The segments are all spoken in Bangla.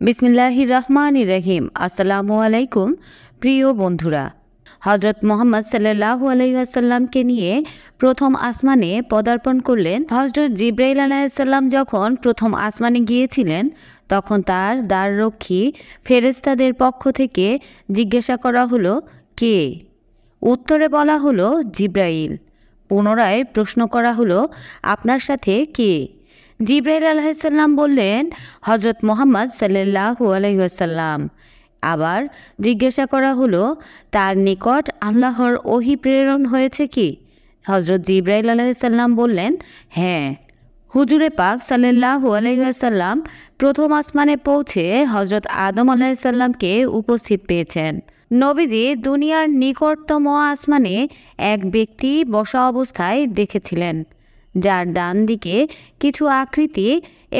বিসমিল্লাহির রহমানির রহিম। আসসালামু আলাইকুম প্রিয় বন্ধুরা। হজরত মোহাম্মদ সাল্লাল্লাহু আলাইহি ওয়াসাল্লামকে নিয়ে প্রথম আসমানে পদার্পণ করলেন। হজরত জিবরাইল আলাইহিসসালাম যখন প্রথম আসমানে গিয়েছিলেন তখন তার দ্বাররক্ষী ফেরেশতাদের পক্ষ থেকে জিজ্ঞাসা করা হলো, কে? উত্তরে বলা হলো জিবরাইল। পুনরায় প্রশ্ন করা হলো, আপনার সাথে কে? জিবরাইল আলাইহিসসালাম বললেন, হজরত মোহাম্মদ সাল্লাল্লাহু আলাইহি ওয়াসাল্লাম। আবার জিজ্ঞাসা করা হলো, তার নিকট আল্লাহর ওহী প্রেরণ হয়েছে কি? হজরত জিবরাইল আলাইহিসসালাম বললেন, হ্যাঁ। হুজুরে পাক সাল্লাল্লাহু আলাইহি ওয়াসাল্লাম প্রথম আসমানে পৌঁছে হজরত আদম আলাইহিসসালামকে উপস্থিত পেয়েছেন। নবীজি দুনিয়ার নিকটতম আসমানে এক ব্যক্তি বসা অবস্থায় দেখেছিলেন, যার ডান দিকে কিছু আকৃতি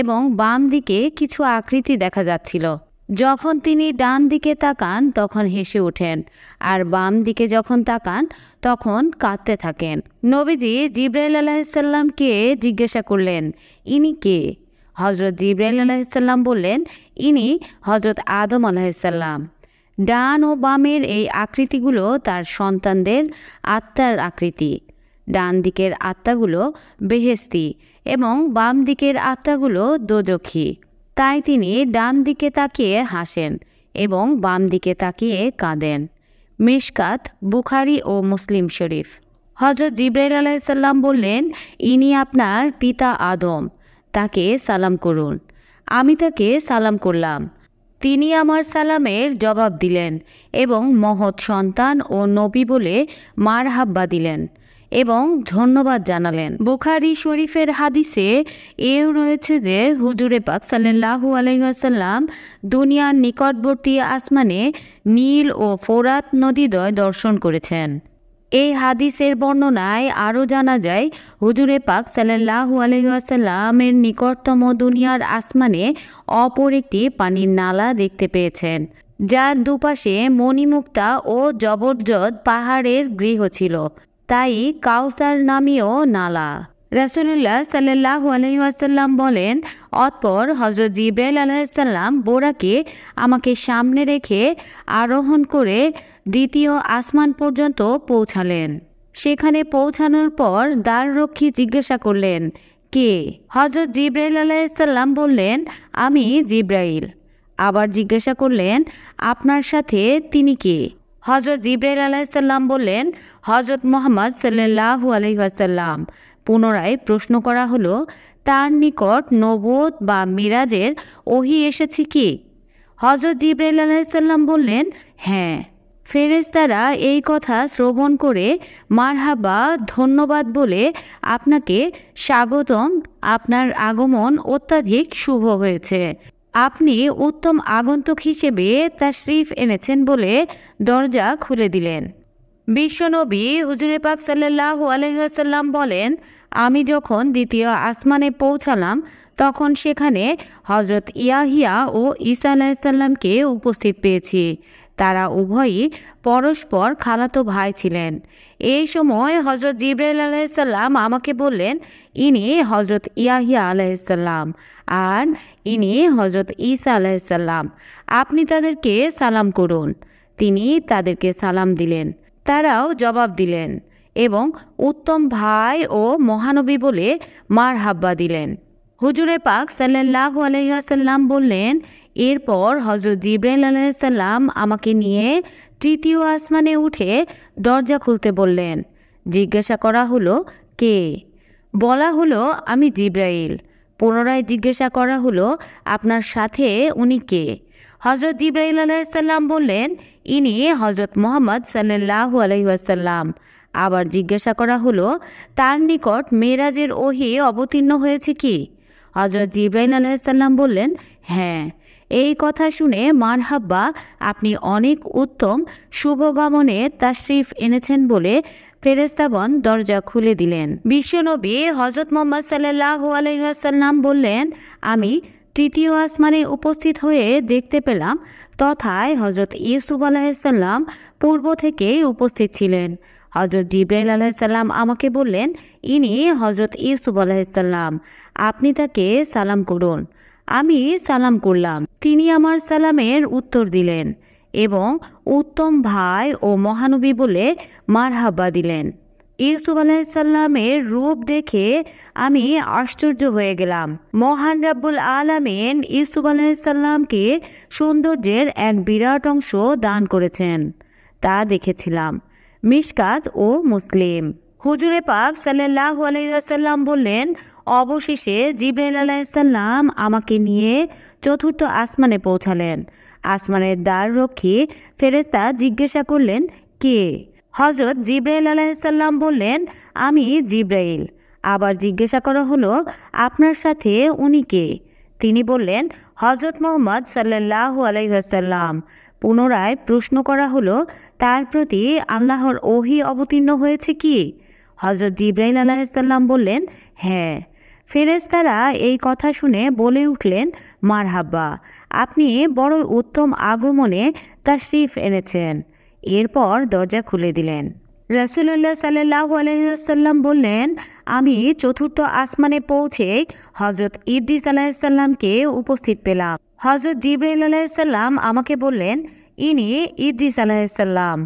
এবং বাম দিকে কিছু আকৃতি দেখা যাচ্ছিল। যখন তিনি ডান দিকে তাকান তখন হেসে ওঠেন, আর বাম দিকে যখন তাকান তখন কাঁদতে থাকেন। নবীজি জিবরাইল আলাইহিসসালামকে জিজ্ঞাসা করলেন, ইনি কে? হজরত জিবরাইল আলাইহিসসালাম বললেন, ইনি হজরত আদম আলাইহিসসালাম। ডান ও বামের এই আকৃতিগুলো তার সন্তানদের আত্মার আকৃতি। ডান দিকের আত্মাগুলো বেহেশতি এবং বাম দিকের আত্মাগুলো দোজখী। তাই তিনি ডান দিকে তাকিয়ে হাসেন এবং বাম দিকে তাকিয়ে কাঁদেন। মিশকাত, বুখারী ও মুসলিম শরীফ। হজরত জিবরাইল আলাইহিসসালাম বললেন, ইনি আপনার পিতা আদম, তাকে সালাম করুন। আমি তাকে সালাম করলাম। তিনি আমার সালামের জবাব দিলেন এবং মহৎ সন্তান ও নবী বলে মারহাব্বা দিলেন এবং ধন্যবাদ জানালেন। বুখারী শরীফের হাদিসে এও রয়েছে যে হুজুরে পাক সাল্লাল্লাহু আলাইহি ওয়াসাল্লাম দুনিয়ার নিকটবর্তী আসমানে নীল ও ফোরাত নদীদ্বয় দর্শন করেছেন। এই হাদিসের বর্ণনায় আরও জানা যায়, হুজুরে পাক সাল্লাল্লাহু আলাইহি ওয়াসাল্লামের নিকটতম দুনিয়ার আসমানে অপর একটি পানির নালা দেখতে পেয়েছেন, যার দুপাশে মণিমুক্তা ও জবরদস্ত পাহাড়ের গৃহ ছিল, তাই কাউসার নামীয় নালা। রাসূলুল্লাহ সাল্লাল্লাহু আলাইহি ওয়াসাল্লাম বলেন, অতঃপর হযরত জিবরাইল আলাইহিসসালাম বোরাকে আমাকে সামনে রেখে আরোহণ করে দ্বিতীয় আসমান পর্যন্ত পৌঁছালেন। সেখানে পৌঁছানোর পর দ্বাররক্ষী জিজ্ঞাসা করলেন, কে? হযরত জিবরাইল আলাইহিসসালাম বললেন, আমি জিবরাইল। আবার জিজ্ঞাসা করলেন, আপনার সাথে তিনি কে? হযরত জিবরাইল আলাইহিসসালাম বললেন, হযরত মুহাম্মদ সাল্লাল্লাহু আলাইহি ওয়াসাল্লাম। পুনরায় প্রশ্ন করা হলো, তার নিকট নবুয়ত বা মিরাজের ওহী এসেছে কি? হযরত জিবরাইল আলাইহিসসালাম বললেন, হ্যাঁ। ফেরেশতারা এই কথা শ্রবণ করে মারহাবা, ধন্যবাদ বলে আপনাকে স্বাগতম, আপনার আগমন অত্যাধিক শুভ হয়েছে, আপনি উত্তম আগন্তুক হিসেবে তাশরিফ এনেছেন বলে দরজা খুলে দিলেন। বিশ্বনবী হুজুরে পাক সাল্লাল্লাহু আলাইহি ওয়াসাল্লাম বলেন, আমি যখন দ্বিতীয় আসমানে পৌঁছালাম তখন সেখানে হজরত ইয়াহিয়া ও ঈসা আলাইহিসসালামকে উপস্থিত পেয়েছি। তারা উভয়ই পরস্পর খালাতো ভাই ছিলেন। এই সময় হজরত জিবরাইল আলাইহিসসালাম আমাকে বললেন, ইনি হজরত ইয়াহিয়া আলাইহিসসালাম আর ইনি হজরত ঈসা আলাইহিসসালাম। আপনি তাদেরকে সালাম করুন। তিনি তাদেরকে সালাম দিলেন। তারাও জবাব দিলেন এবং উত্তম ভাই ও মহানবী বলে মারহাব্বা দিলেন। হুজুরে পাক সাল্লাল্লাহু আলাইহি ওয়াসাল্লাম বললেন, এরপর হযরত জিবরাইল আলাইহিসসালাম আমাকে নিয়ে তৃতীয় আসমানে উঠে দরজা খুলতে বললেন। জিজ্ঞাসা করা হলো, কে? বলা হলো, আমি জিবরাইল। পুনরায় জিজ্ঞাসা করা হলো, আপনার সাথে উনি কে? হযরত জিবরাইল আলাইহিসসালাম বললেন, ইনি হযরত মুহাম্মদ সাল্লাল্লাহু আলাইহি ওয়াসাল্লাম। আবার জিজ্ঞাসা করা হলো, তার নিকট মেরাজের ওহী অবতীর্ণ হয়েছে কি? হযরত জিবরাইল আলাইহিসসালাম বললেন, হ্যাঁ। এই কথা শুনে মারহাব্বা, আপনি অনেক উত্তম শুভগমনে তাশরিফ এনেছেন বলে ফেরেশতাগণ দরজা খুলে দিলেন। বিশ্বনবী হযরত মুহাম্মদ সাল্লাল্লাহু আলাইহি ওয়াসাল্লাম বললেন, আমি তৃতীয় আসমানে উপস্থিত হয়ে দেখতে পেলাম তথায় হযরত ইউসুফ আলাইহিসসালাম পূর্ব থেকেই উপস্থিত ছিলেন। হযরত জিবরাইল আলাইহিসসালাম আমাকে বললেন, ইনি হযরত ইউসুফ আলাইহিসসালাম, আপনি তাকে সালাম করুন। আমি সালাম করলাম। তিনি আমার সালামের উত্তর দিলেন এবং উত্তম ভাই ও মহানবী বলে মারহাবা দিলেন। ইউসুফ আলাইসাল্লামের রূপ দেখে আমি আশ্চর্য হয়ে গেলাম। মহান রাব্বুল আলামিন ইউসুফ আলাইসাল্লামকে সৌন্দর্যের এক বিরাট অংশ দান করেছেন, তা দেখেছিলাম। মিশকাত ও মুসলিম। হুজুরে পাক সাল্লাল্লাহু আলাইহি ওয়াসাল্লাম বললেন, অবশেষে জিবরাইল আলাইহিসসালাম আমাকে নিয়ে চতুর্থ আসমানে পৌঁছালেন। আসমানের দ্বাররক্ষী ফেরেশতা জিজ্ঞাসা করলেন, কে? হযরত জিবরাইল আলাইহিসসালাম বললেন, আমি জিবরাইল। আবার জিজ্ঞাসা করা হলো, আপনার সাথে উনি কে? তিনি বললেন, হযরত মুহাম্মদ সাল্লাল্লাহু আলাইহি ওয়াসাল্লাম। পুনরায় প্রশ্ন করা হলো, তার প্রতি আল্লাহর ওহী অবতীর্ণ হয়েছে কি? হযরত জিবরাইল আলাইহিসসালাম বললেন, হ্যাঁ। ফেরেশতারা এই কথা শুনে বলে উঠলেন, মারহাবা, আপনি বড় উত্তম আগমনে তাশরিফ এনেছেন। এরপর দরজা খুলে দিলেন। রাসূলুল্লাহ সাল্লাল্লাহু আলাইহি ওয়াসাল্লাম বললেন, আমি চতুর্থ আসমানে পৌঁছে হযরত ইদ্রিস আলাইহিসসালামকে উপস্থিত পেলাম। হযরত জিবরাইল আলাইহিসসালাম আমাকে বললেন, ইনি ইদ্রিস আলাইহিসসালাম,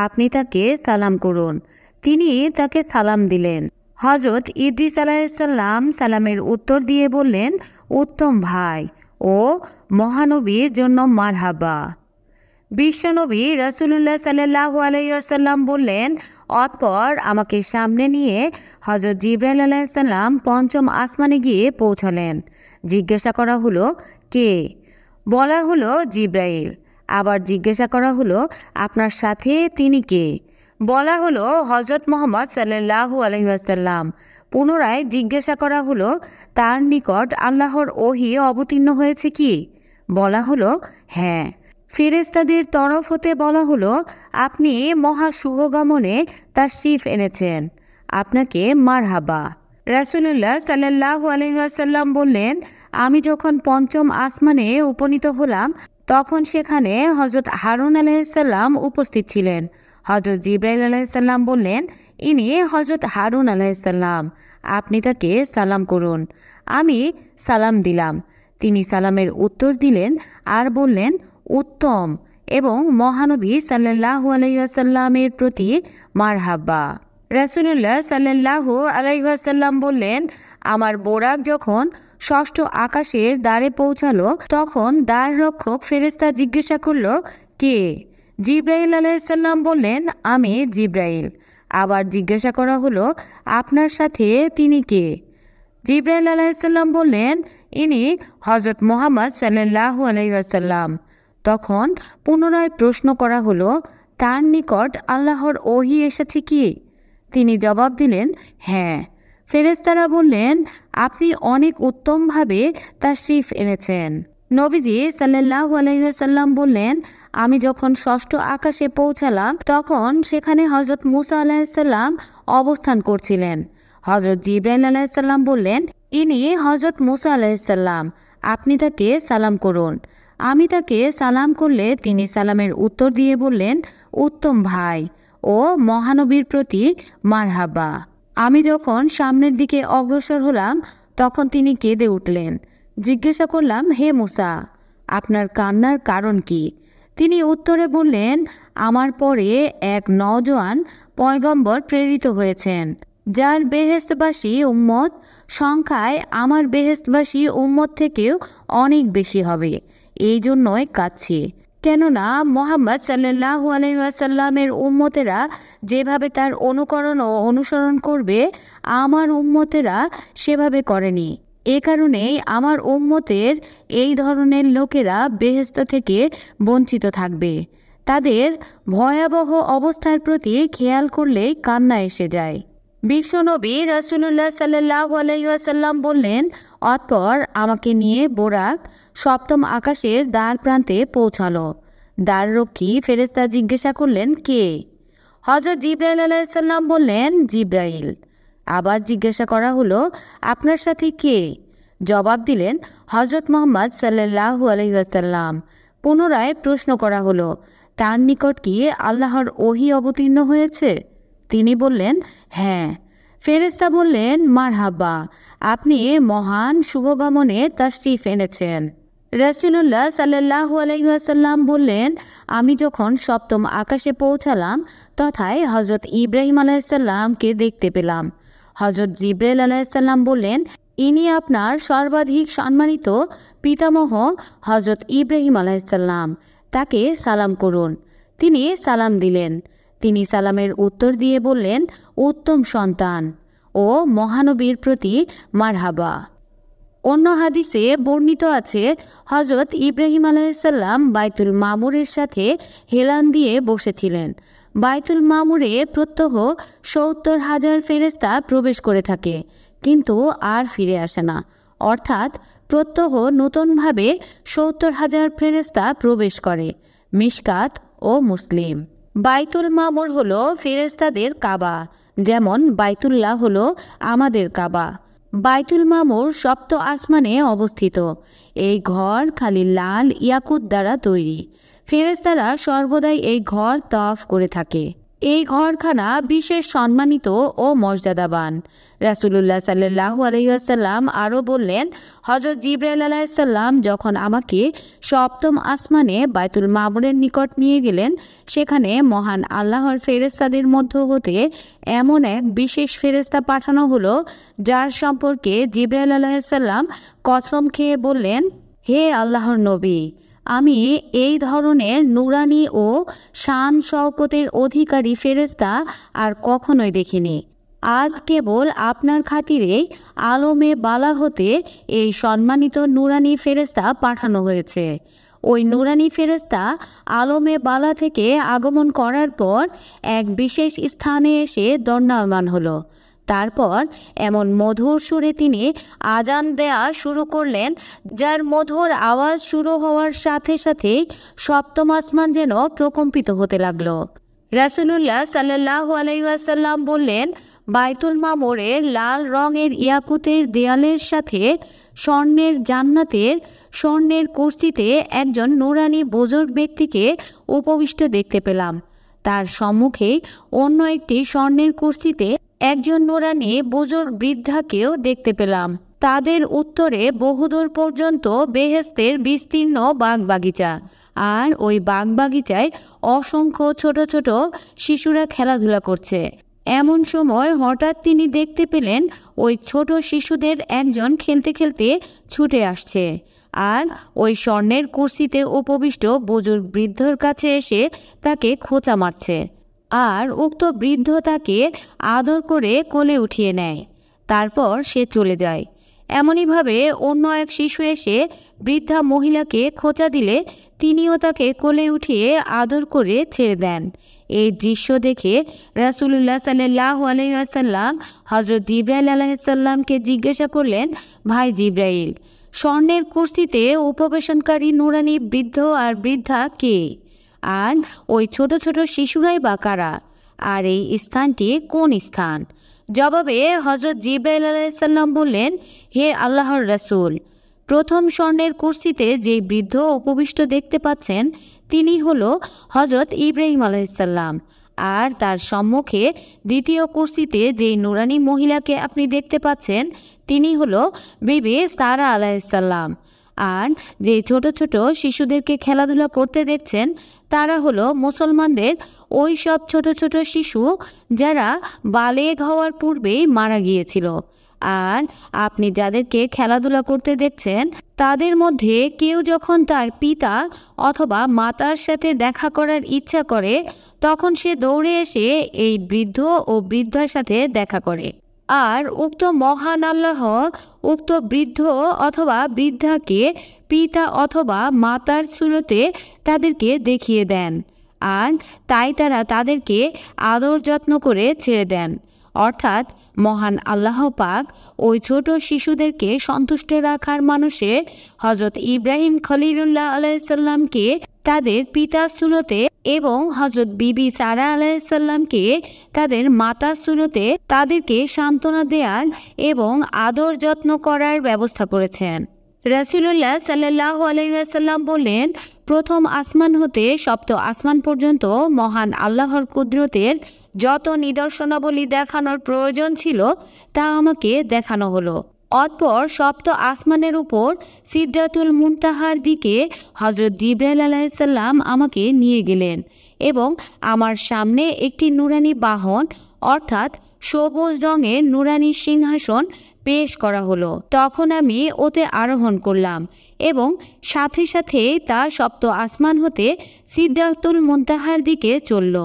আপনি তাকে সালাম করুন। তিনি তাকে সালাম দিলেন। হযরত ইদ্রিস আলাইহিসসালাম সালামের উত্তর দিয়ে বললেন, উত্তম ভাই ও মহানবীর জন্য মারহাবা। বিশ্বনবী রাসূলুল্লাহ সাল্লাল্লাহু আলাইহি ওয়াসাল্লাম বললেন, অতঃপর আমাকে সামনে নিয়ে হযরত জিবরাইল আলাইহিসসালাম পঞ্চম আসমানে গিয়ে পৌঁছালেন। জিজ্ঞাসা করা হলো, কে? বলা হলো, জিবরাইল। আবার জিজ্ঞাসা করা হলো, আপনার সাথে তিনি কে? বলা হলো, হযরত মুহাম্মদ সাল্লাল্লাহু আলাইহি ওয়াসাল্লাম। পুনরায় জিজ্ঞাসা করা হলো, তার নিকট আল্লাহর ওহী অবতীর্ণ হয়েছে কি? বলা হলো, হ্যাঁ। ফেরেশতাদের তরফ হতে বলা হলো, আপনি মহা শুভগমনে তাশরিফ এনেছেন, আপনাকে মারহাবা। রাসূলুল্লাহ সাল্লাল্লাহু আলাইহি ওয়াসাল্লাম বললেন, আমি যখন পঞ্চম আসমানে উপনীত হলাম তখন সেখানে হযরত হারুন আলাইহিসসালাম উপস্থিত ছিলেন। হযরত জিবরাইল আলাইহিসসালাম বললেন, ইনি হযরত হারুন আলাইহিসসালাম, আপনি তাকে সালাম করুন। আমি সালাম দিলাম। তিনি সালামের উত্তর দিলেন আর বললেন, উত্তম এবং মহানবী সাল্লাল্লাহু আলাইহি ওয়াসাল্লামের প্রতি মারহাবা। রাসূলুল্লাহ সাল্লাল্লাহু আলাইহি ওয়াসাল্লাম বললেন, আমার বোরাক যখন ষষ্ঠ আকাশের দ্বারে পৌঁছালো তখন দ্বার রক্ষক ফেরেশতা জিজ্ঞাসা করল, কে? জিবরাইল আলাইহিসসালাম বললেন, আমি জিবরাইল। আবার জিজ্ঞাসা করা হলো, আপনার সাথে তিনি কে? জিবরাইল আলাইহিসসালাম বললেন, ইনি হযরত মুহাম্মদ সাল্লাল্লাহু আলাইহি ওয়াসাল্লাম। তখন পুনরায় প্রশ্ন করা হলো, তার নিকট আল্লাহর ওহী এসেছে কি? তিনি জবাব দিলেন, হ্যাঁ। ফেরেশতারা বললেন, আপনি অনেক উত্তমভাবে তাশরিফ এনেছেন। নবীজি সাল্লাল্লাহু আলাইহি ওয়াসাল্লাম বললেন, আমি যখন ষষ্ঠ আকাশে পৌঁছালাম তখন সেখানে হযরত মূসা আলাইহিসসালাম অবস্থান করছিলেন। হযরত জিবরাইল আলাইহিসসালাম বললেন, ইনি হযরত মূসা আলাইহিসসালাম, আপনি তাকে সালাম করুন। আমি তাকে সালাম করলে তিনি সালামের উত্তর দিয়ে বললেন, উত্তম ভাই ও মহানবীর প্রতি মারহাবা। আমি যখন সামনের দিকে অগ্রসর হলাম তখন তিনি কেঁদে উঠলেন। জিজ্ঞাসা করলাম, হে মূসা, আপনার কান্নার কারণ কি? তিনি উত্তরে বললেন, আমার পরে এক নওজোয়ান পয়গম্বর প্রেরিত হয়েছেন, যার বেহেশতবাসী উম্মত সংখ্যায় আমার বেহেশতবাসী উম্মত থেকেও অনেক বেশি হবে। এই জন্যই কাঁদছি। কেননা মুহাম্মদ সাল্লাল্লাহু আলাইহি ওয়াসাল্লামের উম্মতেরা যেভাবে তার অনুকরণ ও অনুসরণ করবে আমার উম্মতেরা সেভাবে করেনি। এ কারণেই আমার উম্মতের এই ধরনের লোকেরা বেহেশত থেকে বঞ্চিত থাকবে। তাদের ভয়াবহ অবস্থার প্রতি খেয়াল করলেই কান্না এসে যায়। বিশ্বনবী রাসূলুল্লাহ সাল্লাল্লাহু আলাইহি ওয়াসাল্লাম বললেন, অতঃপর আমাকে নিয়ে বোরাক সপ্তম আকাশের দ্বার প্রান্তে পৌঁছালো। দ্বাররক্ষী ফেরেশতা জিজ্ঞাসা করলেন, কে? হযরত জিবরাইল আলাইহিসসালাম বললেন, জিবরাইল। আবার জিজ্ঞাসা করা হলো, আপনার সাথে কে? জবাব দিলেন, হযরত মুহাম্মদ সাল্লাল্লাহু আলাইহি ওয়াসাল্লাম। পুনরায় প্রশ্ন করা হলো, তার নিকট কি আল্লাহর ওহী অবতীর্ণ হয়েছে? তিনি বললেন, হ্যাঁ। ফেরেশতা বললেন, মারহাবা, আপনি মহান শুভগমনে তাশরিফ এনেছেন। রাসূলুল্লাহ সাল্লাল্লাহু আলাইহি ওয়াসাল্লাম বললেন, আমি যখন সপ্তম আকাশে পৌঁছালাম তথায় হযরত ইব্রাহিম আলাইহিসসালামকে দেখতে পেলাম। হযরত জিবরাইল আলাইহিসসালাম বললেন, ইনি আপনার সর্বাধিক সম্মানিত পিতামহ হযরত ইব্রাহিম আলাইহিসসালাম, তাকে সালাম করুন। তিনি সালাম দিলেন। তিনি সালামের উত্তর দিয়ে বললেন, উত্তম সন্তান ও মহানবীর প্রতি মারহাবা। অন্য হাদিসে বর্ণিত আছে, হযরত ইব্রাহিম আলাইহিসসালাম বাইতুল মামুরের সাথে হেলান দিয়ে বসেছিলেন। বাইতুল মামুরে প্রত্যহ ৭০,০০০ ফেরেশতা প্রবেশ করে থাকে, কিন্তু আর ফিরে আসে না। অর্থাৎ প্রত্যহ নতুনভাবে ৭০,০০০ ফেরেশতা প্রবেশ করে। মিশকাত ও মুসলিম। বাইতুল মামুর হলো ফেরেশতাদের কাবা, যেমন বাইতুল্লাহ হলো আমাদের কাবা। বাইতুল মামুর সপ্ত আসমানে অবস্থিত। এই ঘর খালি লাল ইয়াকুত দ্বারা তৈরি। ফেরেশতারা সর্বদাই এই ঘর তওয়াফ করে থাকে। এই ঘরখানা বিশেষ সম্মানিত ও মর্যাদাবান। রাসূলুল্লাহ সাল্লাল্লাহু আলাইহি ওয়াসাল্লাম আরও বললেন, হযরত জিবরাইল আলাইহিসসালাম যখন আমাকে সপ্তম আসমানে বাইতুল মামুরের নিকট নিয়ে গেলেন, সেখানে মহান আল্লাহর ফেরেশতাদের মধ্য হতে এমন এক বিশেষ ফেরেশতা পাঠানো হলো, যার সম্পর্কে জিবরাইল আলাইহিসসালাম কসম খেয়ে বললেন, হে আল্লাহর নবী, আমি এই ধরনের নুরানি ও শান শওকতের অধিকারী ফেরেশতা আর কখনোই দেখিনি। আজ কেবল আপনার খাতিরে আলমে বালা হতে এই সম্মানিত নুরানি ফেরেশতা পাঠানো হয়েছে। ওই নুরানি ফেরেশতা আলমে বালা থেকে আগমন করার পর এক বিশেষ স্থানে এসে দণ্ডায়মান হলো। তারপর এমন মধুর সুরে তিনি আজান দেয়া শুরু করলেন, যার মধুর আওয়াজ শুরু হওয়ার সাথে সাথে সপ্তম আসমান যেন প্রকম্পিত হতে লাগলো। রাসূলুল্লাহ সাল্লাল্লাহু আলাইহি ওয়াসাল্লাম বললেন, বাইতুল মামুরের লাল রঙের ইয়াকুতের দেয়ালের সাথে স্বর্ণের জান্নাতের স্বর্ণের কুরসিতে একজন নুরানি বুজুর্গ ব্যক্তিকে উপবিষ্ট দেখতে পেলাম। তার সম্মুখে অন্য একটি স্বর্ণের কুরসিতে একজন নুরানি বুজুর্গ বৃদ্ধাকেও দেখতে পেলাম। তাদের উত্তরে বহুদূর পর্যন্ত বেহেশতের বিস্তীর্ণ বাগবাগিচা, আর ওই বাগবাগিচায় অসংখ্য ছোট ছোট শিশুরা খেলাধুলা করছে। এমন সময় হঠাৎ তিনি দেখতে পেলেন ওই ছোট শিশুদের একজন খেলতে খেলতে ছুটে আসছে, আর ওই স্বর্ণের কুরসিতে উপবিষ্ট বুজুর্গ বৃদ্ধর কাছে এসে তাকে খোঁচা মারছে। আর উক্ত বৃদ্ধ তাকে আদর করে কোলে উঠিয়ে নেয়। তারপর সে চলে যায়। এমনইভাবে অন্য এক শিশু এসে বৃদ্ধা মহিলাকে খোঁচা দিলে তিনিও তাকে কোলে উঠিয়ে আদর করে ছেড়ে দেন। এই দৃশ্য দেখে রাসূলুল্লাহ সাল্লাল্লাহু আলাইহি ওয়াসাল্লাম হযরত জিবরাইল আলাইহিসসালামকে জিজ্ঞাসা করলেন, ভাই জিবরাইল, স্বর্ণের কুরসিতে উপবেশনকারী নুরানি বৃদ্ধ আর বৃদ্ধা কে? আর ওই ছোট ছোট শিশুরাই বা কারা? আর এই স্থানটি কোন স্থান? জবাবে হযরত জিবরাইল আলাইহিসসালাম বললেন, হে আল্লাহর রাসূল, প্রথম স্বর্ণের কুরসিতে যে বৃদ্ধ উপবিষ্ট দেখতে পাচ্ছেন তিনি হলো হযরত ইব্রাহিম আলাইহিসসালাম। আর তার সম্মুখে দ্বিতীয় কুরসিতে যেই নুরানি মহিলাকে আপনি দেখতে পাচ্ছেন তিনি হলো বিবি সারা আলাইহিসসালাম। আর যে ছোট ছোট শিশুদেরকে খেলাধুলা করতে দেখছেন তারা হলো মুসলমানদের ওই সব ছোট ছোট শিশু যারা বালেগ হওয়ার পূর্বেই মারা গিয়েছিল। আর আপনি যাদেরকে খেলাধুলা করতে দেখছেন তাদের মধ্যে কেউ যখন তার পিতা অথবা মাতার সাথে দেখা করার ইচ্ছা করে তখন সে দৌড়ে এসে এই বৃদ্ধ ও বৃদ্ধার সাথে দেখা করে। আর উক্ত মহান আল্লাহ উক্ত বৃদ্ধ অথবা বৃদ্ধাকে পিতা অথবা মাতার সুরতে তাদেরকে দেখিয়ে দেন, আর তাই তারা তাদেরকে আদর যত্ন করে ছেড়ে দেন। অর্থাৎ মহান আল্লাহ পাক ওই ছোট শিশুদেরকে সন্তুষ্ট রাখার মানুষে হযরত ইব্রাহিম খলিলুল্লাহ আলাইহিসসালামকে তাদের পিতার সুরতে এবং হযরত বিবি সারা আলাইহিসসালামকে তাদের মাতার সুরতে তাদেরকে সান্ত্বনা দেওয়ার এবং আদর যত্ন করার ব্যবস্থা করেছেন। রাসূলুল্লাহ সাল্লাল্লাহু আলাইহি ওয়াসাল্লাম বললেন, প্রথম আসমান হতে সপ্ত আসমান পর্যন্ত মহান আল্লাহর কুদরতের যত নিদর্শনাবলী দেখানোর প্রয়োজন ছিল তা আমাকে দেখানো হলো। অতঃপর সপ্ত আসমানের উপর সিদরাতুল মুনতাহার দিকে হযরত জিবরাইল আলাইহিসসালাম আমাকে নিয়ে গেলেন এবং আমার সামনে একটি নুরানি বাহন অর্থাৎ সবুজ রঙের নুরানি সিংহাসন পেশ করা হলো। তখন আমি ওতে আরোহণ করলাম এবং সাথে সাথে তা সপ্ত আসমান হতে সিদরাতুল মুনতাহার দিকে চলল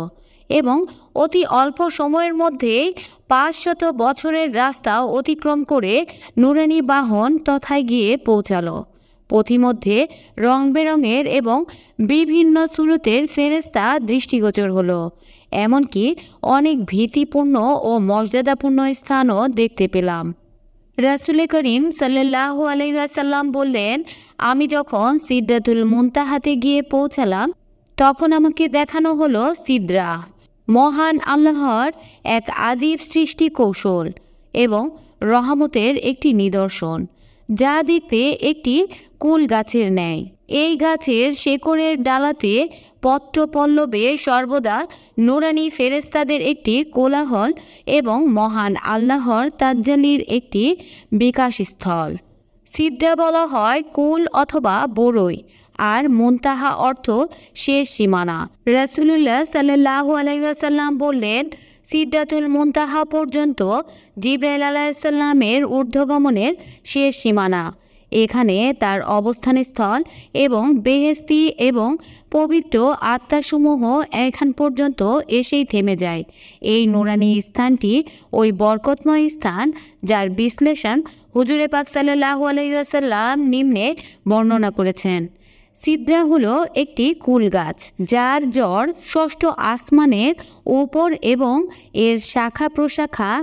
এবং অতি অল্প সময়ের মধ্যেই 500 বছরের রাস্তা অতিক্রম করে নুরানি বাহন তথায় গিয়ে পৌঁছালো। পথিমধ্যে রং বেরঙের এবং বিভিন্ন সুরতের ফেরেশতা দৃষ্টিগোচর হলো। এমনকি অনেক ভীতিপূর্ণ ও মর্যাদাপূর্ণ স্থানও দেখতে পেলাম। রাসূল করিম সাল্লাল্লাহু আলাইহি ওয়াসাল্লাম বললেন, আমি যখন সিদরাতুল মুনতাহাতে গিয়ে পৌঁছালাম তখন আমাকে দেখানো হলো সিদরা, মহান আল্লাহর এক আজীব সৃষ্টি কৌশল এবং রহমতের একটি নিদর্শন, যা দেখতে একটি কুল গাছের ন্যায়। এই গাছের শেকড়ের ডালাতে পত্র পল্লবে সর্বদা নুরানি ফেরেশতাদের একটি কোলাহল এবং মহান আল্লাহর তাজ্জালির একটি বিকাশস্থল। সিদরা বলা হয় কুল অথবা বরই, আর মুনতাহা অর্থ শেষ সীমানা। রাসূলুল্লাহ সাল্লাল্লাহু আলাইহি ওয়াসাল্লাম বললেন, সিদরাতুল মুনতাহা পর্যন্ত জিবরাইল আলাইহিসসালামের ঊর্ধ্বগমনের শেষ সীমানা। এখানে তার অবস্থানস্থল এবং বেহেশতি এবং পবিত্র আত্মাসমূহ এখান পর্যন্ত এসেই থেমে যায়। এই নুরানি স্থানটি ওই বরকতময় স্থান যার বিশ্লেষণ হুজুরে পাক সাল্লাল্লাহু আলাইহি ওয়াসাল্লাম নিম্নে বর্ণনা করেছেন। সিদরা হলো একটি কুল গাছ, যার জড় ষষ্ঠ আসমানের উপর এবং এর শাখা প্রশাখা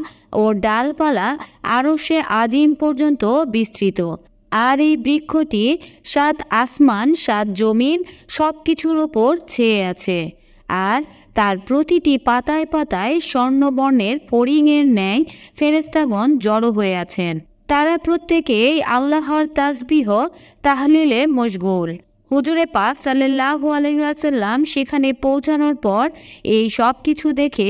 ও ডালপালা আরশে আজিম পর্যন্ত বিস্তৃত। আর এই বৃক্ষটি 7 আসমান 7 জমিন সব কিছুর ওপর ছেয়ে আছে। আর তার প্রতিটি পাতায় পাতায় স্বর্ণবর্ণের ফড়িংয়ের ন্যায় ফেরেশতাগণ জড়ো হয়ে আছেন। তারা প্রত্যেকেই আল্লাহর তাসবিহ তাহলিলে মশগুল। হুজুরে পাক সাল্লাল্লাহু আলাইহি ওয়াসাল্লাম সেখানে পৌঁছানোর পর এই সব কিছু দেখে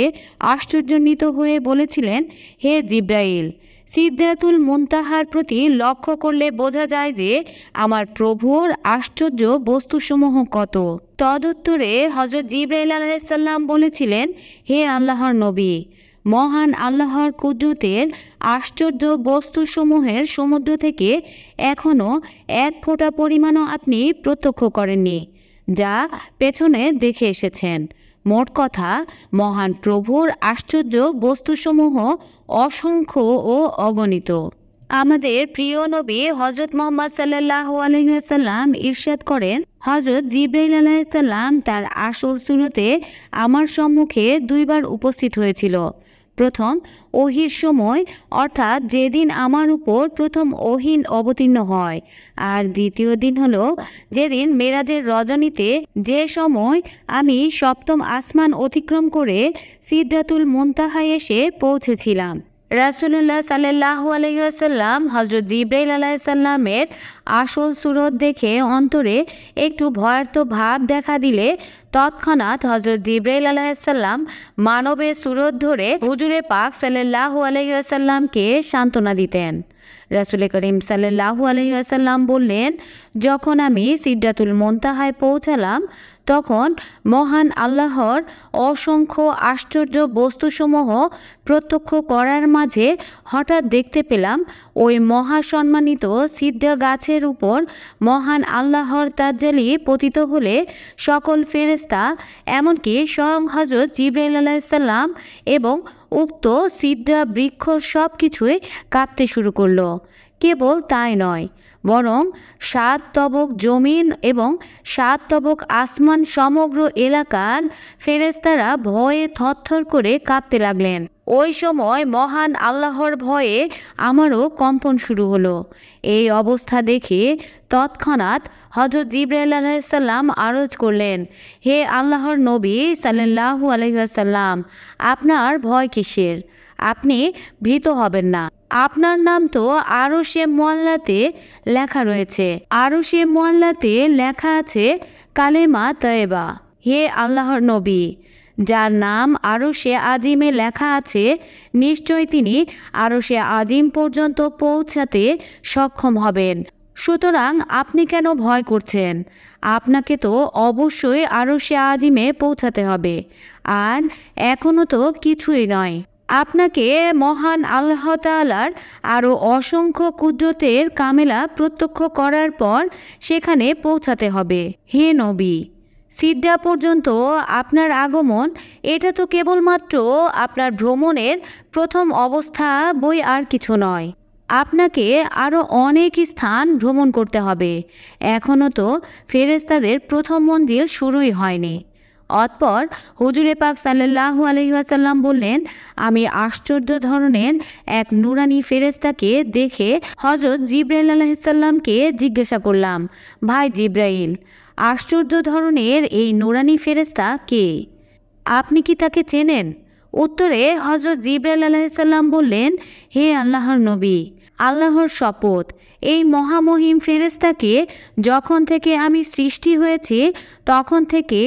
আশ্চর্যান্বিত হয়ে বলেছিলেন, হে জিবরাইল, সিদরাতুল মুনতাহার প্রতি লক্ষ্য করলে বোঝা যায় যে আমার প্রভুর আশ্চর্য বস্তুসমূহ কত। তদুত্তরে হযরত জিবরাইল আলাইহিসসালাম বলেছিলেন, হে আল্লাহর নবী, মহান আল্লাহর কুদরতের আশ্চর্য বস্তুসমূহের সমুদ্র থেকে এখনও 1 ফোঁটা পরিমাণও আপনি প্রত্যক্ষ করেননি, যা পেছনে দেখে এসেছেন। মোট কথা, মহান প্রভুর আশ্চর্য বস্তুসমূহ অসংখ্য ও অগণিত। আমাদের প্রিয় নবী হযরত মুহাম্মদ সাল্লাল্লাহু আলাইহি ওয়াসাল্লাম ইরশাদ করেন, হযরত জিবরাইল আলাইহিস সালাম তার আসল সুরতে আমার সম্মুখে 2 বার উপস্থিত হয়েছিল। প্রথম ওহির সময়, অর্থাৎ যেদিন আমার উপর প্রথম ওহী অবতীর্ণ হয়, আর দ্বিতীয় দিন হলো যেদিন মেরাজের রজনীতে, যে সময় আমি সপ্তম আসমান অতিক্রম করে সিদরাতুল মুনতাহায় এসে পৌঁছেছিলাম। রাসূলুল্লাহ সাল্লাল্লাহু আলাইহি ওয়াসাল্লাম হযরত জিবরাইল আলাইহিস সালামের আসল সুরত দেখে অন্তরে একটু ভয়ার্ত ভাব দেখা দিলে তৎক্ষণাৎ হযরত জিবরাইল আলাইহিস সালাম মানবের সুরত ধরে হুজুরে পাক সাল্লাল্লাহু আলাইহি ওয়াসাল্লামকে সান্ত্বনা দিতেন। রাসূল করিম সাল্লাল্লাহু আলাইহি ওয়াসাল্লাম বললেন, যখন আমি সিদরাতুল মুনতাহায় পৌঁছালাম তখন মহান আল্লাহর অসংখ্য আশ্চর্য বস্তুসমূহ প্রত্যক্ষ করার মাঝে হঠাৎ দেখতে পেলাম ওই মহাসম্মানিত সিদরা গাছের উপর মহান আল্লাহর তাজ্জালি পতিত হলে সকল ফেরেশতা, এমনকি স্বয়ং হযরত জিবরাইল আলাইহিস সালাম এবং উক্ত সিদরা বৃক্ষ সব কিছুই কাঁপতে শুরু করলো। কেবল তাই নয়, বরং 7 তবক জমিন এবং 7 তবক আসমান সমগ্র এলাকার ফেরেশতারা ভয়ে থরথর করে কাঁপতে লাগলেন। ওই সময় মহান আল্লাহর ভয়ে আমারও কম্পন শুরু হলো। এই অবস্থা দেখে তৎক্ষণাৎ হযরত জিবরাইল আলাইহিস সালাম আরজ করলেন, হে আল্লাহর নবী সাল্লাল্লাহু আলাইহি ওয়াসাল্লাম, আপনার ভয় কিসের? আপনি ভীত হবেন না। আপনার নাম তো আরশে মুআল্লাতে লেখা রয়েছে। আরশে মুআল্লাতে লেখা আছে কালেমা তয়্যেবা। হে আল্লাহর নবী, যার নাম আরশে আজিমে লেখা আছে, নিশ্চয় তিনি আরশে আজিম পর্যন্ত পৌঁছাতে সক্ষম হবেন। সুতরাং আপনি কেন ভয় করছেন? আপনাকে তো অবশ্যই আরশে আজিমে পৌঁছাতে হবে। আর এখনও তো কিছুই নয়। আপনাকে মহান আল্লাহ তাআলার আরও অসংখ্য কুদরতের কামেলা প্রত্যক্ষ করার পর সেখানে পৌঁছাতে হবে। হে নবী, সিদ্রা পর্যন্ত আপনার আগমন, এটা তো কেবলমাত্র আপনার ভ্রমণের প্রথম অবস্থা, বই আর কিছু নয়। আপনাকে আরও অনেক স্থান ভ্রমণ করতে হবে। এখনও তো ফেরেশতাদের প্রথম মঞ্জিল শুরুই হয়নি। অতঃপর হুজুরে পাক সাল্লাল্লাহু আলাইহি ওয়াসাল্লাম বললেন, আমি আশ্চর্য ধরনের এক নুরানি ফেরেশতাকে দেখে হযরত জিবরাইল আলাইহিস সালামকে জিজ্ঞাসা করলাম, ভাই জিবরাইল, আশ্চর্য ধরনের এই নুরানি ফেরেশতা কে? আপনি কি তাকে চেনেন? উত্তরে হযরত জিবরাইল আলাইহিস সালাম বললেন, হে আল্লাহর নবী, আল্লাহর শপথ, এই মহামহিম ফেরেশতাকে যখন থেকে আমি সৃষ্টি হয়েছি তখন থেকে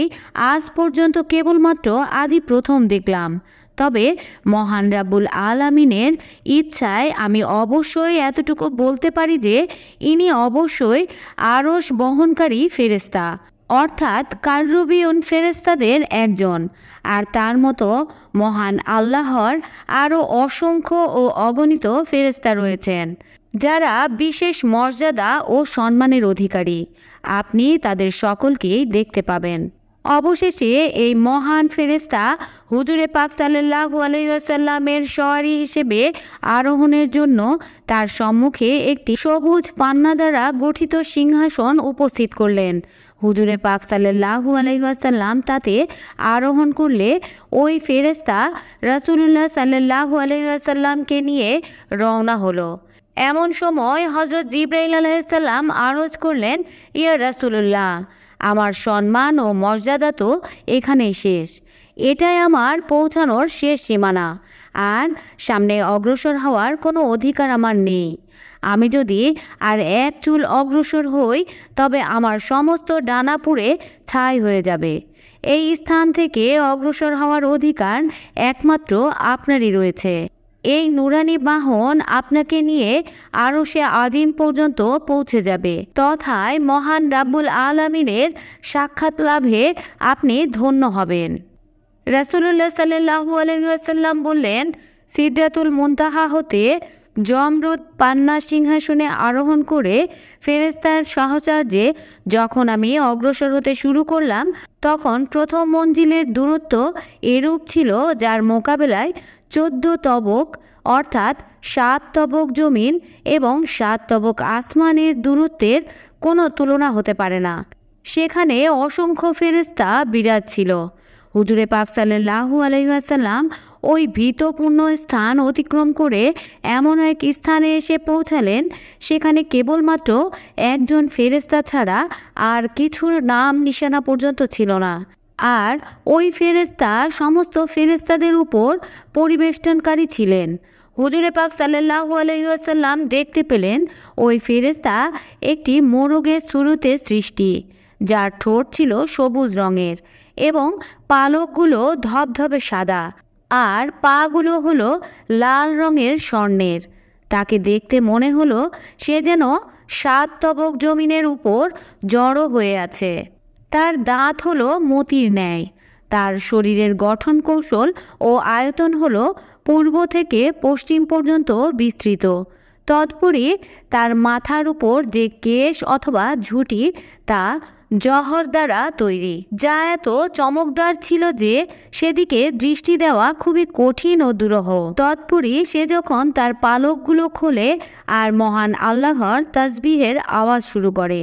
আজ পর্যন্ত কেবলমাত্র আজই প্রথম দেখলাম। তবে মহান রাব্বুল আলামিনের ইচ্ছায় আমি অবশ্যই এতটুকু বলতে পারি যে ইনি অবশ্যই আরশ বহনকারী ফেরেশতা, অর্থাৎ কাররুবিউন ফেরেশতাদের একজন। আর তার মতো মহান আল্লাহর আরও অসংখ্য ও অগণিত ফেরেশতা রয়েছেন যারা বিশেষ মর্যাদা ও সম্মানের অধিকারী। আপনি তাদের সকলকেই দেখতে পাবেন। অবশেষে এই মহান ফেরেশতা হুজুরে পাক সাল্লাল্লাহু আলাইহি ওয়াসাল্লামের সওয়ারি হিসেবে আরোহণের জন্য তার সম্মুখে একটি সবুজ পান্না দ্বারা গঠিত সিংহাসন উপস্থিত করলেন। হুজুরে পাক সাল্লাল্লাহু আলাইহি ওয়াসাল্লাম তাতে আরোহণ করলে ওই ফেরেশতা রাসূলুল্লাহ সাল্লাল্লাহু আলাইহি ওয়াসাল্লামকে নিয়ে রওনা হলো। এমন সময় হযরত জিবরাইল আলাইহিস সালাম আরজ করলেন, ইয়া রাসূলুল্লাহ, আমার সম্মান ও মর্যাদা তো এখানেই শেষ। এটাই আমার পৌঁছানোর শেষ সীমানা। আর সামনে অগ্রসর হওয়ার কোনো অধিকার আমার নেই। আমি যদি আর এক চুল অগ্রসর হই তবে আমার সমস্ত ডানা পুড়ে ছাই হয়ে যাবে। এই স্থান থেকে অগ্রসর হওয়ার অধিকার একমাত্র আপনারই রয়েছে। এই নুরানি বাহন আপনাকে নিয়ে আরশে আজিম পর্যন্ত পৌঁছে যাবে। তথায় মহান রাব্বুল আলামিনের সাক্ষাৎ লাভে আপনি ধন্য হবেন। রাসূলুল্লাহ সাল্লাল্লাহু আলাইহি ওয়াসাল্লাম বললেন, সিদরাতুল মুনতাহা হতে জমরুদ পান্না সিংহাসনে আরোহণ করে ফেরেশতার সাহচর্যে যখন আমি অগ্রসর হতে শুরু করলাম তখন প্রথম মঞ্জিলের দূরত্ব এরূপ ছিল যার মোকাবেলায় 14 তবক অর্থাৎ 7 তবক জমিন এবং 7 তবক আসমানের দূরত্বের কোনো তুলনা হতে পারে না। সেখানে অসংখ্য ফেরেশতা বিরাজ ছিল। হুজুরে পাক সাল্লাল্লাহু আলাইহি ওয়াসাল্লাম ওই ভীতপূর্ণ স্থান অতিক্রম করে এমন এক স্থানে এসে পৌঁছালেন সেখানে কেবলমাত্র একজন ফেরেশতা ছাড়া আর কিছুর নাম নিশানা পর্যন্ত ছিল না। আর ওই ফেরেশতা সমস্ত ফেরেশতাদের উপর পরিবেষ্টনকারী ছিলেন। হুজুরে পাক সাল্লাল্লাহু আলাইহি ওয়াসাল্লাম দেখতে পেলেন ওই ফেরেশতা একটি মোরগের শুরুতে সৃষ্টি, যার ঠোঁট ছিল সবুজ রঙের এবং পালকগুলো ধবধবে সাদা আর পাগুলো হলো লাল রঙের স্বর্ণের। তাকে দেখতে মনে হলো সে যেন 7 তবক জমিনের উপর জড়ো হয়ে আছে। তার দাঁত হলো মতির ন্যায়। তার শরীরের গঠন কৌশল ও আয়তন হলো পূর্ব থেকে পশ্চিম পর্যন্ত বিস্তৃত। তৎপরই তার মাথার উপর যে কেশ অথবা ঝুঁটি তা জহর দ্বারা তৈরি, যা এত চমকদার ছিল যে সেদিকে দৃষ্টি দেওয়া খুবই কঠিন ও দুরূহ। তৎপরই সে যখন তার পালকগুলো খোলে আর মহান আল্লাহর তাসবিহের আওয়াজ শুরু করে।